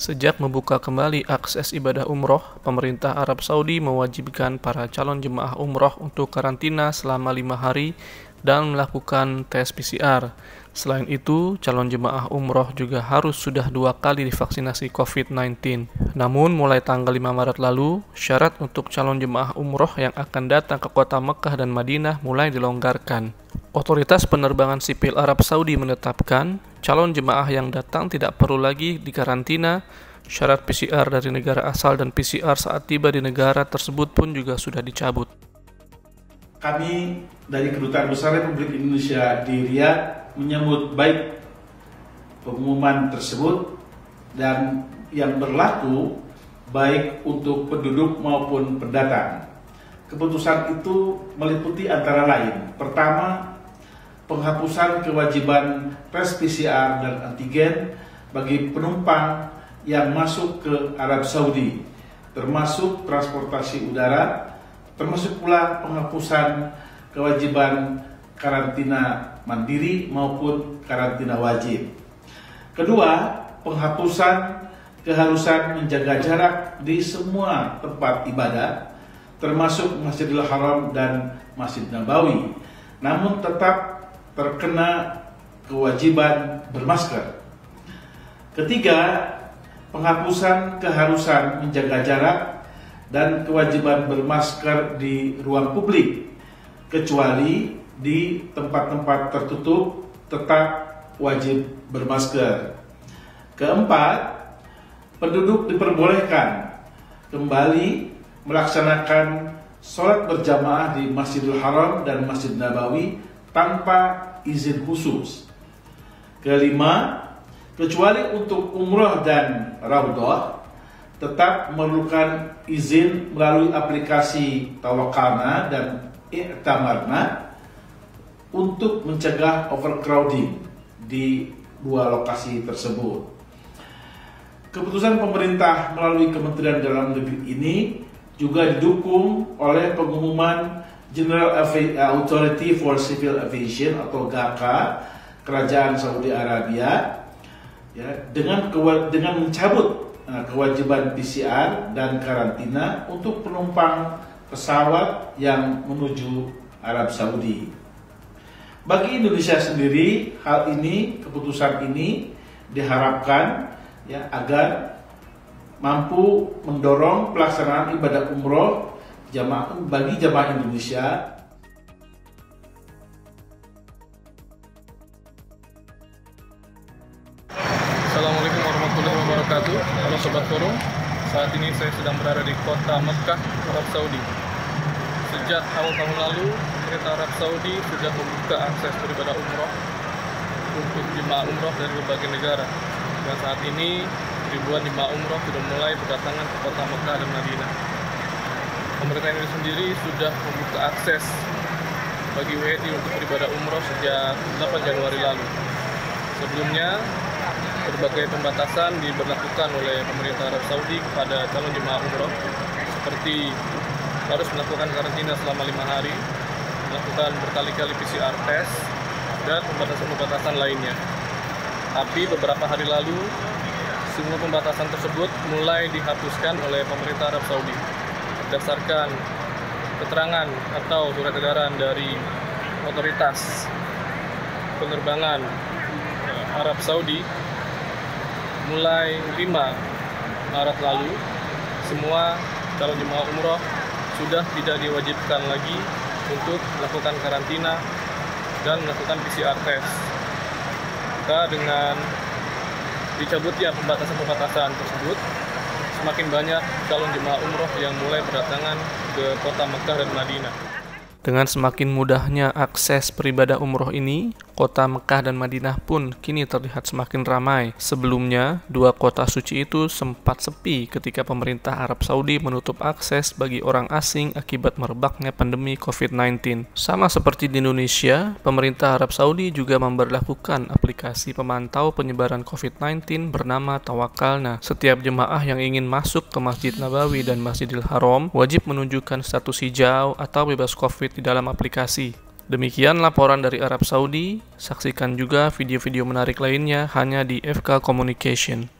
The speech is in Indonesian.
Sejak membuka kembali akses ibadah umroh, pemerintah Arab Saudi mewajibkan para calon jemaah umroh untuk karantina selama 5 hari dan melakukan tes PCR. Selain itu, calon jemaah umroh juga harus sudah 2 kali divaksinasi COVID-19. Namun, mulai tanggal 5 Maret lalu, syarat untuk calon jemaah umroh yang akan datang ke kota Mekah dan Madinah mulai dilonggarkan. Otoritas Penerbangan Sipil Arab Saudi menetapkan, calon jemaah yang datang tidak perlu lagi dikarantina. Syarat PCR dari negara asal dan PCR saat tiba di negara tersebut pun juga sudah dicabut. Kami dari Kedutaan Besar Republik Indonesia di Riyadh menyambut baik pengumuman tersebut dan yang berlaku baik untuk penduduk maupun pendatang. Keputusan itu meliputi antara lain: pertama, penghapusan kewajiban tes PCR dan antigen bagi penumpang yang masuk ke Arab Saudi, termasuk transportasi udara, termasuk pula penghapusan kewajiban karantina mandiri maupun karantina wajib. Kedua, penghapusan keharusan menjaga jarak di semua tempat ibadah, termasuk Masjidil Haram dan Masjid Nabawi, namun tetap terkena kewajiban bermasker. Ketiga, penghapusan keharusan menjaga jarak dan kewajiban bermasker di ruang publik, kecuali di tempat-tempat tertutup tetap wajib bermasker. Keempat, penduduk diperbolehkan kembali melaksanakan sholat berjamaah di Masjidil Haram dan Masjid Nabawi tanpa izin khusus. Kelima, kecuali untuk umroh dan raudhah, tetap memerlukan izin melalui aplikasi Tawakalna dan I'tamarna untuk mencegah overcrowding di 2 lokasi tersebut. Keputusan pemerintah melalui Kementerian Dalam Negeri ini juga didukung oleh pengumuman General Authority for Civil Aviation atau GACA Kerajaan Saudi Arabia, ya, dengan mencabut kewajiban PCR dan karantina untuk penumpang pesawat yang menuju Arab Saudi. Bagi Indonesia sendiri, keputusan ini diharapkan ya agar mampu mendorong pelaksanaan ibadah umroh bagi jamaah Indonesia. Assalamualaikum warahmatullahi wabarakatuh. Halo Sobat Forum, saat ini saya sedang berada di kota Mekah, Arab Saudi. Sejak awal tahun lalu, pemerintah Arab Saudi sudah membuka akses beribadah umroh untuk jemaah umroh dari berbagai negara. Dan saat ini, ribuan jemaah umroh sudah mulai berdatangan ke kota Mekah dan Madinah. Pemerintah Indonesia sendiri sudah membuka akses bagi WNI untuk beribadah umroh sejak 8 Januari lalu. Sebelumnya, berbagai pembatasan diberlakukan oleh pemerintah Arab Saudi kepada calon jemaah umroh, seperti harus melakukan karantina selama 5 hari, melakukan berkali-kali PCR test, dan pembatasan-pembatasan lainnya. Tapi beberapa hari lalu, semua pembatasan tersebut mulai dihapuskan oleh pemerintah Arab Saudi. Berdasarkan keterangan atau surat edaran dari otoritas penerbangan Arab Saudi, mulai 5 Maret lalu, semua calon jemaah umroh sudah tidak diwajibkan lagi untuk melakukan karantina dan melakukan PCR test. Maka dengan dicabutnya pembatasan-pembatasan tersebut, semakin banyak calon jemaah umroh yang mulai berdatangan ke kota Mekah dan Madinah. Dengan semakin mudahnya akses beribadah umroh ini, kota Mekah dan Madinah pun kini terlihat semakin ramai. Sebelumnya, 2 kota suci itu sempat sepi ketika pemerintah Arab Saudi menutup akses bagi orang asing akibat merebaknya pandemi COVID-19. Sama seperti di Indonesia, pemerintah Arab Saudi juga memberlakukan aplikasi pemantau penyebaran COVID-19 bernama Tawakalna. Setiap jemaah yang ingin masuk ke Masjid Nabawi dan Masjidil Haram wajib menunjukkan status hijau atau bebas COVID di dalam aplikasi. Demikian laporan dari Arab Saudi. Saksikan juga video-video menarik lainnya hanya di FK Communication.